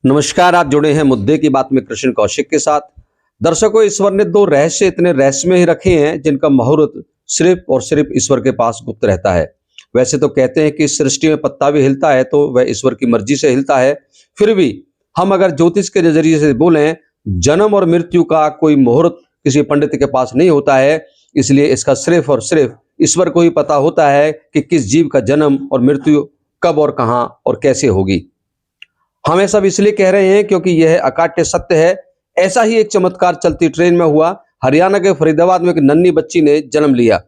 नमस्कार, आप जुड़े हैं मुद्दे की बात में कृष्ण कौशिक के साथ। दर्शकों, ईश्वर ने दो रहस्य इतने रहस्यमय ही रखे हैं जिनका मुहूर्त सिर्फ और सिर्फ ईश्वर के पास गुप्त रहता है। वैसे तो कहते हैं कि सृष्टि में पत्ता भी हिलता है तो वह ईश्वर की मर्जी से हिलता है। फिर भी हम अगर ज्योतिष के नजरिए से बोलें, जन्म और मृत्यु का कोई मुहूर्त किसी पंडित के पास नहीं होता है। इसलिए इसका सिर्फ और सिर्फ ईश्वर को ही पता होता है कि किस जीव का जन्म और मृत्यु कब और कहां और कैसे होगी। हम ये सब इसलिए कह रहे हैं क्योंकि यह अकाट्य सत्य है। ऐसा ही एक चमत्कार चलती ट्रेन में हुआ। हरियाणा के फरीदाबाद में एक नन्ही बच्ची ने जन्म लिया।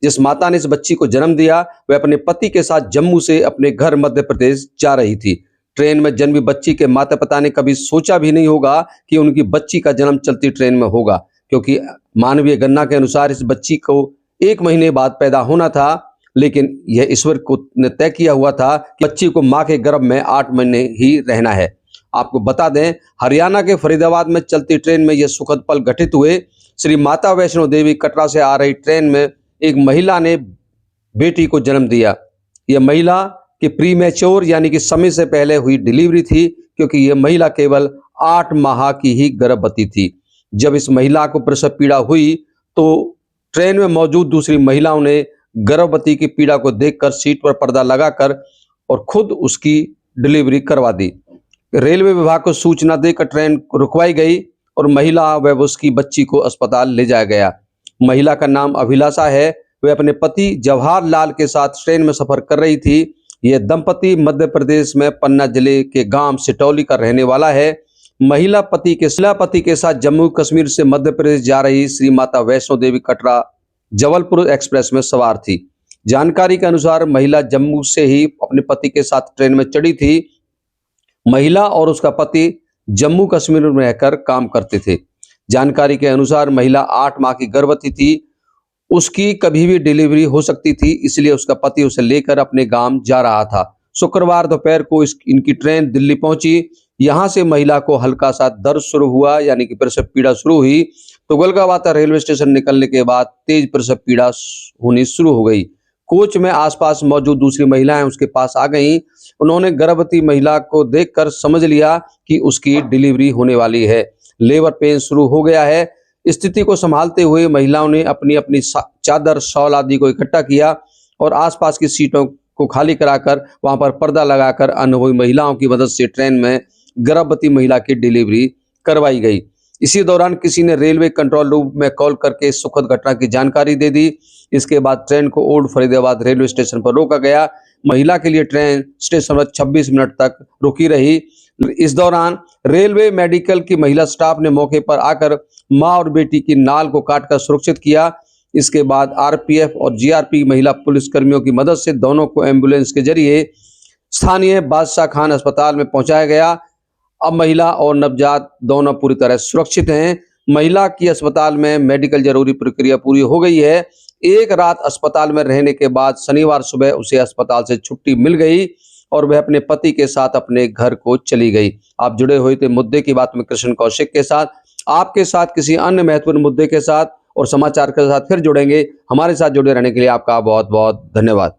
जिस माता ने इस बच्ची को जन्म दिया वह अपने पति के साथ जम्मू से अपने घर मध्य प्रदेश जा रही थी। ट्रेन में जन्मी बच्ची के माता पिता ने कभी सोचा भी नहीं होगा कि उनकी बच्ची का जन्म चलती ट्रेन में होगा, क्योंकि मानवीय गणना के अनुसार इस बच्ची को 1 महीने बाद पैदा होना था। लेकिन यह ईश्वर को ने तय किया हुआ था कि बच्ची को मां के गर्भ में 8 महीने ही रहना है। आपको बता दें, हरियाणा के फरीदाबाद में चलती ट्रेन में यह सुखद पल घटित हुए। श्री माता वैष्णो देवी कटरा से आ रही ट्रेन में एक महिला ने बेटी को जन्म दिया। यह महिला की प्रीमेच्योर यानी कि समय से पहले हुई डिलीवरी थी, क्योंकि यह महिला केवल 8 माह की ही गर्भवती थी। जब इस महिला को प्रसव पीड़ा हुई तो ट्रेन में मौजूद दूसरी महिलाओं ने गर्भवती की पीड़ा को देखकर सीट पर पर्दा लगाकर और खुद उसकी डिलीवरी करवा दी। रेलवे विभाग को सूचना देकर ट्रेन रुकवाई गई और महिला व उसकी बच्ची को अस्पताल ले जाया गया। महिला का नाम अभिलाषा है। वह अपने पति जवाहरलाल के साथ ट्रेन में सफर कर रही थी। यह दंपति मध्य प्रदेश में पन्ना जिले के गांव सिटौली का रहने वाला है। महिला पति के साथ जम्मू कश्मीर से मध्य प्रदेश जा रही श्री माता वैष्णो देवी कटरा जबलपुर एक्सप्रेस में सवार थी। जानकारी के अनुसार महिला जम्मू से ही अपने पति के साथ ट्रेन में चढ़ी थी। महिला और उसका पति जम्मू कश्मीर में रहकर काम करते थे। जानकारी के अनुसार महिला 8 माह की गर्भवती थी। उसकी कभी भी डिलीवरी हो सकती थी, इसलिए उसका पति उसे लेकर अपने गांव जा रहा था। शुक्रवार दोपहर को इनकी ट्रेन दिल्ली पहुंची। यहां से महिला को हल्का सा दर्द शुरू हुआ, यानी कि प्रसव पीड़ा शुरू हुई। तो गोलगाबाता रेलवे स्टेशन निकलने के बाद तेज प्रसव पीड़ा होनी शुरू हो गई। कोच में आसपास मौजूद दूसरी महिलाएं उसके पास आ गईं। उन्होंने गर्भवती महिला को देखकर समझ लिया कि उसकी डिलीवरी होने वाली है। लेबर पेन शुरू हो गया है। स्थिति को संभालते हुए महिलाओं ने अपनी अपनी चादर शॉल आदि को इकट्ठा किया और आसपास की सीटों को खाली कराकर वहां पर पर्दा लगाकर अनुभवी महिलाओं की मदद से ट्रेन में गर्भवती महिला की डिलीवरी करवाई गई। इसी दौरान किसी ने रेलवे कंट्रोल रूम में कॉल करके इस सुखद घटना की जानकारी दे दी। इसके बाद ट्रेन को ओल्ड फरीदाबाद रेलवे स्टेशन पर रोका गया। महिला के लिए ट्रेन स्टेशन पर 26 मिनट तक रुकी रही। इस दौरान रेलवे मेडिकल की महिला स्टाफ ने मौके पर आकर मां और बेटी की नाल को काटकर सुरक्षित किया। इसके बाद आरपीएफ और जीआरपी महिला पुलिस कर्मियों की मदद से दोनों को एम्बुलेंस के जरिए स्थानीय बादशाह खान अस्पताल में पहुंचाया गया। अब महिला और नवजात दोनों पूरी तरह सुरक्षित हैं। महिला की अस्पताल में मेडिकल जरूरी प्रक्रिया पूरी हो गई है। एक रात अस्पताल में रहने के बाद शनिवार सुबह उसे अस्पताल से छुट्टी मिल गई और वह अपने पति के साथ अपने घर को चली गई। आप जुड़े हुए थे मुद्दे की बात में कृष्ण कौशिक के साथ। आपके साथ किसी अन्य महत्वपूर्ण मुद्दे के साथ और समाचार के साथ फिर जुड़ेंगे। हमारे साथ जुड़े रहने के लिए आपका बहुत बहुत धन्यवाद।